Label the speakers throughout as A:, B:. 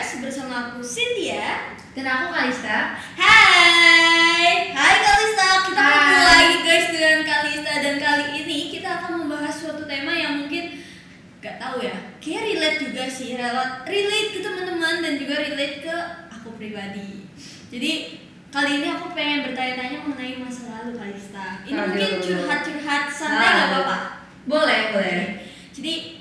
A: Podcast bersama aku Cynthia
B: dan aku Kalista.
A: Hai Kalista, kita ketemu lagi guys dengan Kalista. Dan kali ini kita akan membahas suatu tema yang mungkin gak tahu ya, kayak relate juga sih, relate ke teman-teman dan juga relate ke aku pribadi. Jadi kali ini aku pengen bertanya-tanya mengenai masa lalu Kalista. Ini mungkin curhat-curhat santai gak apa-apa?
B: Boleh.
A: Jadi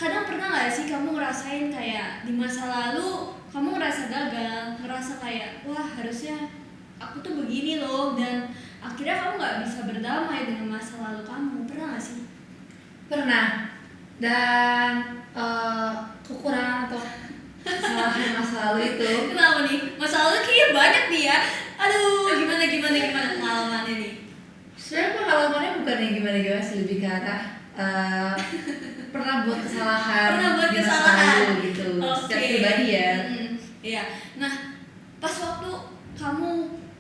A: kadang pernah gak sih kamu ngerasain kayak di masa lalu kamu ngerasa gagal, ngerasa kayak wah harusnya aku tuh begini loh, dan akhirnya kamu gak bisa berdamai dengan masa lalu kamu. Pernah gak sih?
B: Pernah. Dan kekurangan atau kesalahan masa lalu itu.
A: Kenapa nih? Masa lalu kayaknya banyak nih ya. Aduh, gimana pengalamannya nih?
B: Sebenarnya pengalamannya bukan yang gimana sih, lebih ke arah pernah buat kesalahan di masa lalu gitu. Secara pribadi ya.
A: Iya. Nah, pas waktu kamu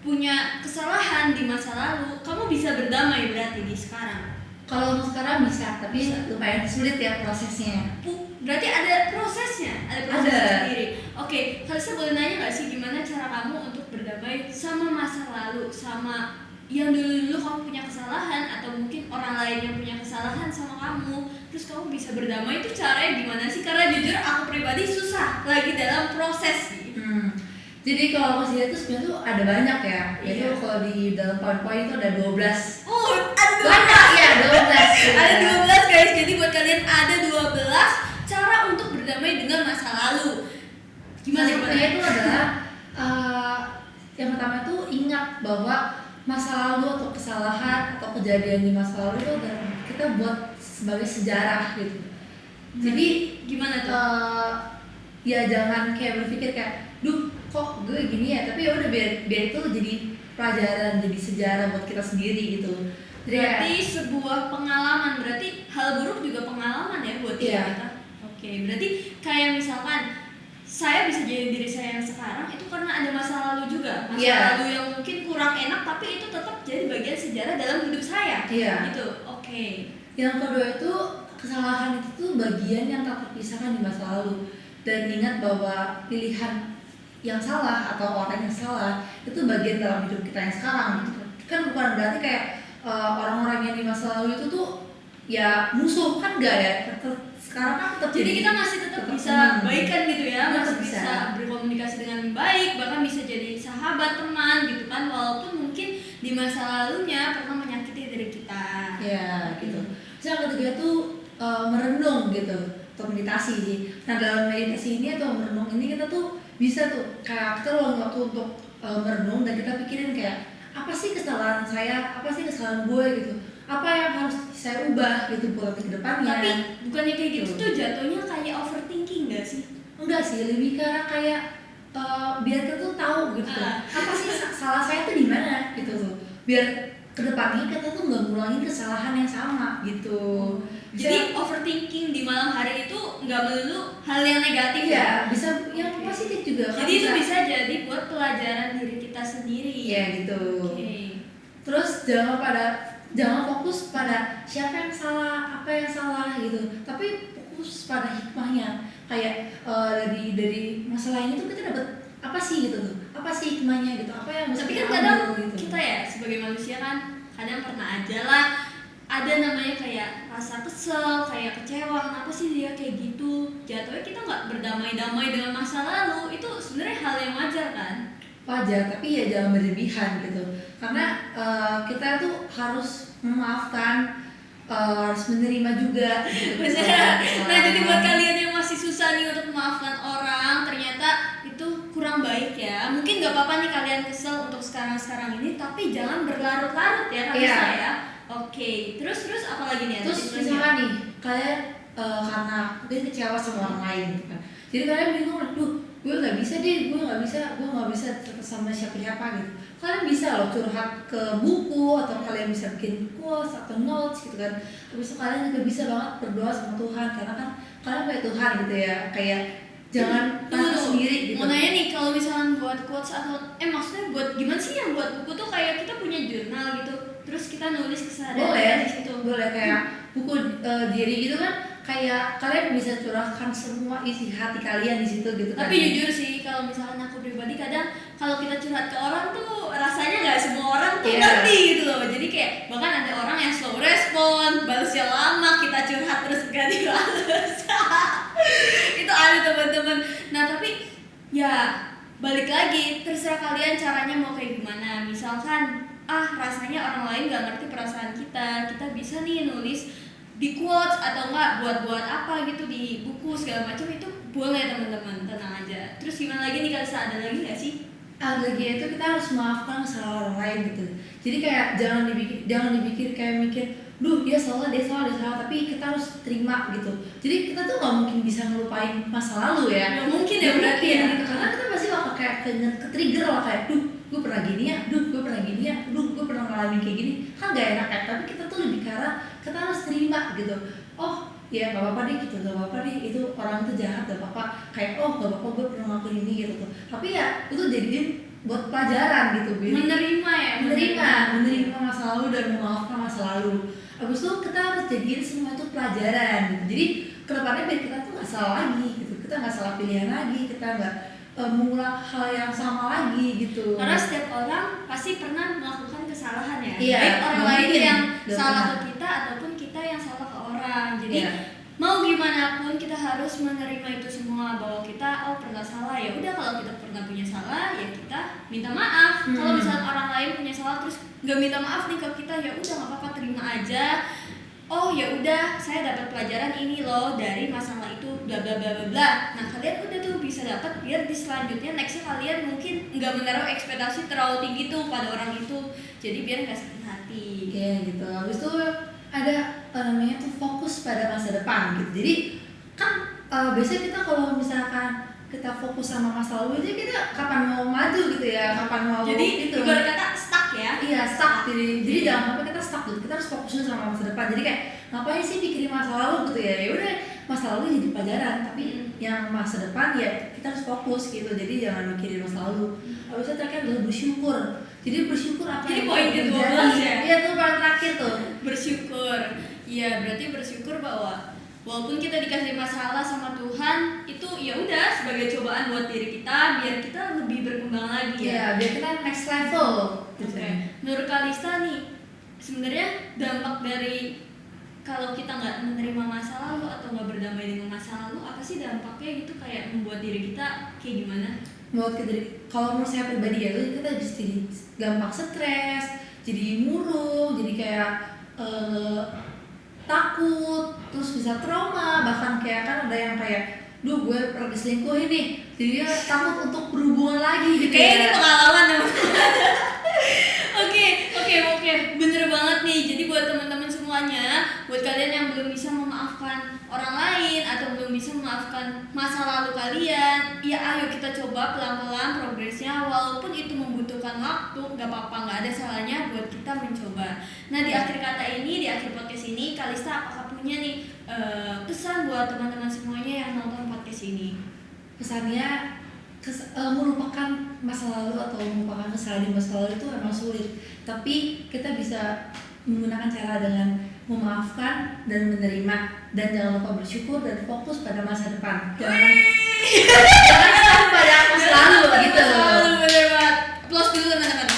A: punya kesalahan di masa lalu, kamu bisa berdamai berarti di sekarang?
B: Kalau untuk sekarang bisa, tapi lumayan sulit ya prosesnya.
A: Berarti ada prosesnya, ada proses sendiri. Oke, Kalista boleh nanya nggak sih gimana cara kamu untuk berdamai sama masa lalu, sama yang dulu kamu punya kesalahan atau mungkin orang lain yang punya kesalahan sama kamu, terus kamu bisa berdamai, itu caranya gimana sih? Karena jujur aku pribadi susah lagi dalam proses sih.
B: Jadi kalau aku sih itu sebenarnya tuh ada banyak ya. Yaitu kalau di dalam poin-poin itu ada 12.
A: Oh, ada 12.
B: Banyak ya, 12.
A: Ada 12 guys. Jadi buat kalian ada 12 cara untuk berdamai dengan masa lalu. Gimana?
B: Itu adalah yang pertama tuh ingat bahwa masa lalu atau kesalahan atau kejadian di masa lalu itu kita buat sebagai sejarah gitu. Jadi
A: gimana tuh?
B: Ya jangan kayak berpikir kayak, duh kok gue gini ya, tapi ya udah biar itu jadi pelajaran, jadi sejarah buat kita sendiri gitu. Jadi
A: berarti sebuah pengalaman, berarti hal buruk juga pengalaman ya buat kita. Oke, berarti kayak misalkan saya bisa jadi diri saya yang sekarang itu karena ada masa lalu juga, lalu yang mungkin kurang enak, tapi itu tetap jadi bagian sejarah dalam hidup saya. Gitu. Oke.
B: Yang kedua itu kesalahan itu tuh bagian yang tak terpisahkan di masa lalu. Dan ingat bahwa pilihan yang salah atau orang yang salah itu bagian dalam hidup kita yang sekarang. Kan bukan berarti kayak orang-orang yang di masa lalu itu tuh ya musuh, kan enggak ya. Sekarang kan tetap
A: jadi kita masih tetap bisa baikan gitu ya, masih bisa berkomunikasi dengan baik, bahkan bisa jadi sahabat, teman gitu kan, walaupun mungkin di masa lalunya pernah menyakiti diri kita.
B: Ya gitu. Terus yang ketiga tuh merenung gitu, atau meditasi sih. Nah dalam meditasi ini atau merenung ini kita tuh bisa tuh kayak kita luangin waktu untuk merenung dan kita pikirin kayak apa sih kesalahan saya, apa sih kesalahan gue gitu, apa yang harus saya ubah gitu buat ke depannya.
A: Tapi bukannya kayak gitu tuh jatuhnya kayak overthinking gak sih?
B: Enggak sih, lebih kayak biar kita tuh tahu gitu apa sih salah saya tuh di mana gitu tuh, biar kedepannya kita tuh nggak ngulangin kesalahan yang sama gitu.
A: Jadi overthinking di malam hari itu nggak melulu hal yang negatif
B: ya, bisa yang positif juga.
A: Jadi itu bisa jadi buat pelajaran diri kita sendiri.
B: Ya gitu. Terus jangan fokus pada siapa yang salah, apa yang salah gitu, tapi fokus pada hikmahnya. Kayak dari masalah ini tuh kita dapat apa sih gitu tuh, apa sih hikmahnya gitu, apa yang
A: tapi kan kadang gitu. Kita ya sebagai manusia kan kadang pernah aja lah ada namanya kayak rasa kesel, kayak kecewa, kenapa sih dia kayak gitu. Jatuhnya kita nggak berdamai-damai dengan masa lalu, itu sebenarnya hal yang wajar kan?
B: Wajar, tapi ya jangan berlebihan gitu, karena kita tuh harus memaafkan, harus menerima juga gitu.
A: Nah jadi buat kalian yang masih susah nih untuk memaafkan orang, ternyata itu kurang baik ya. Mungkin nggak apa-apa nih kalian kesel untuk sekarang ini, tapi jangan berlarut-larut ya kalian saya. Oke, terus apa lagi nih?
B: Terus misalkan nih kalian karena mungkin kecewa sama orang lain gitu kan, jadi kalian bingung, duh gue nggak bisa cerita sama siapa gitu. Kalian bisa loh curhat ke buku, atau kalian bisa bikin quotes atau notes gitu kan. Habis itu kalian juga bisa banget berdoa sama Tuhan, karena kan kalian kayak Tuhan gitu ya, kayak jangan merasa sendiri gitu.
A: Mau nanya nih, kalau misalnya buat quotes atau maksudnya buat gimana sih yang buat buku tuh, kayak kita punya jurnal gitu, terus kita nulis keseharian di situ.
B: Boleh kayak buku diary gitu kan, kayak kalian bisa curahkan semua isi hati kalian di situ gitu kan.
A: Tapi jujur sih kalau misalkan aku pribadi kadang kalau kita curhat ke orang tuh rasanya nggak semua orang tuh ngerti gitu loh. Jadi kayak bahkan ada orang yang slow respon, balasnya lama, kita curhat terus gak dibales. Itu ada teman-teman. Nah tapi ya balik lagi, terserah kalian caranya mau kayak gimana. Misalkan rasanya orang lain gak ngerti perasaan kita bisa nih nulis di quotes atau enggak buat apa gitu di buku segala macam, itu boleh teman-teman, tenang aja. Terus gimana lagi nih Kalista, ada lagi nggak sih?
B: Ada lagi, itu kita harus maafkan kesalahan orang lain gitu. Jadi kayak jangan dipikir kayak mikir, duh dia salah, tapi kita harus terima gitu. Jadi kita tuh nggak mungkin bisa ngelupain masa lalu ya.
A: Nggak mungkin ya berarti ya.
B: Gitu. Karena kita pasti bakal kayak ke-trigger lah kayak, duh gue pernah gini ya, duh gue pernah ngalamin kayak gini, kan gak enak ya. Tapi kita tuh lebih karena kita harus terima gitu. Oh ya gak apa-apa deh gitu, gak apa-apa deh itu orang itu jahat, gak apa-apa. Kayak gak apa-apa gue pernah ngelakuin ini gitu tuh. Tapi ya itu jadiin buat pelajaran gitu. Menerima masa lalu dan memaafkan masa lalu. Habis itu kita harus jadiin semua itu pelajaran gitu. Jadi kedepannya biar kita tuh gak salah lagi gitu. Kita gak salah pilihan lagi, kita gak mengulang hal yang sama lagi gitu.
A: Karena setiap orang pasti pernah melakukan kesalahan ya.
B: Iya,
A: baik orang lain yang salah
B: pernah
A: ke kita ataupun kita yang salah ke orang. Jadi mau gimana pun kita harus menerima itu semua, bahwa kita pernah salah. Ya udah, kalau kita pernah punya salah ya kita minta maaf. Kalau misalnya orang lain punya salah terus nggak minta maaf nih ke kita, ya udah nggak apa-apa, terima aja. Oh ya udah, saya dapat pelajaran ini loh dari masalah itu, bla bla bla bla bla. Nah kalian udah tuh bisa dapat, biar di selanjutnya nextnya kalian mungkin nggak menaruh ekspektasi terlalu tinggi tuh pada orang itu. Jadi biar nggak sakit hati.
B: Iya gitu. Habis itu ada namanya tuh fokus pada masa depan gitu. Jadi kan biasanya kita kalau misalkan kita fokus sama masa lalu aja, kita kapan mau maju gitu ya, kapan mau
A: jadi
B: gitu.
A: ibarat kata stuck ya.
B: Iya stuck. Jadi jangan sampai kita stuck gitu. Kita harus fokusnya sama masa depan. Jadi kayak ngapain sih pikirin masa lalu gitu ya? Ya udah, masa lalu jadi pelajaran, tapi yang masa depan ya kita harus fokus gitu. Jadi jangan mikirin masa lalu. Habis itu terakhir adalah bersyukur. Jadi bersyukur apa
A: Jadi
B: yang
A: poin ke-12 ya?
B: Iya tuh paling terakhir tuh.
A: Bersyukur. Iya, berarti bersyukur bahwa walaupun kita dikasih masalah sama Tuhan, itu ya udah sebagai cobaan buat diri kita biar kita lebih berkembang lagi ya.
B: Iya, biar kita next level.
A: Oke. Menurut Kalista nih, sebenarnya dampak dari kalau kita nggak menerima masa lalu atau nggak berdamai dengan masa lalu, apa sih dampaknya gitu, kayak membuat diri kita kayak gimana?
B: Kalau menurut saya pribadi ya, itu kita jadi gampang stres, jadi murung, jadi kayak takut, terus bisa trauma, bahkan kayak kan ada yang kayak, duh gue pernah diselingkuhin nih, jadi dia takut untuk berhubungan lagi gitu.
A: Kayak ini pengalaman ya. Oke, bener banget nih. Jadi buat teman-teman semuanya, buat kalian yang belum bisa memaafkan orang lain atau belum bisa memaafkan masa lalu kalian, ya ayo kita coba pelan-pelan progresnya. Walaupun itu membutuhkan waktu, nggak apa-apa, nggak ada salahnya buat kita mencoba. Nah di akhir kata ini, di akhir podcast ini, Kalista apakah punya nih pesan buat teman-teman semuanya yang nonton podcast ini?
B: Pesannya melupakan masa lalu atau melupakan kesalahan di masa lalu itu memang sulit, tapi kita bisa menggunakan cara dengan memaafkan dan menerima, dan jangan lupa bersyukur dan fokus pada masa depan. Jangan pada masa lalu gitu.
A: Bener banget. Applause dulu teman-teman.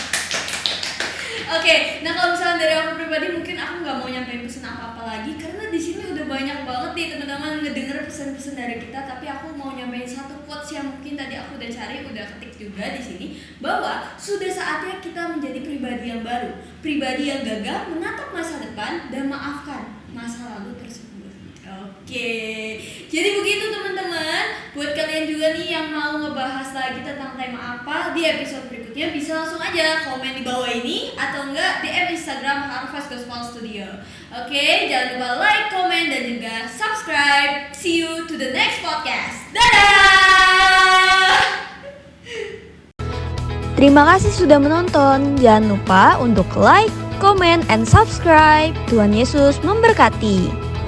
A: Oke, nah kalau misalnya dari aku pribadi, mungkin aku nggak mau nyampein pesan apa-apa lagi karena di sini udah banyak banget nih teman-teman ngedenger pesan-pesan dari kita. Tapi aku mau nyampein satu quotes yang mungkin tadi aku udah cari, udah ketik juga di sini, bahwa sudah saatnya kita menjadi pribadi yang baru, pribadi yang gagah, menatap masa depan dan maafkan masa lalu tersebut. Oke, jadi begitu teman-teman. Buat kalian juga nih yang mau ngebahas lagi tentang tema apa di episode berikutnya, bisa langsung aja komen di bawah ini atau enggak DM Instagram Harvest Gospel Studio. Oke, jangan lupa like, comment, dan juga subscribe. See you to the next podcast. Dadah!
C: Terima kasih sudah menonton. Jangan lupa untuk like, comment, and subscribe. Tuhan Yesus memberkati.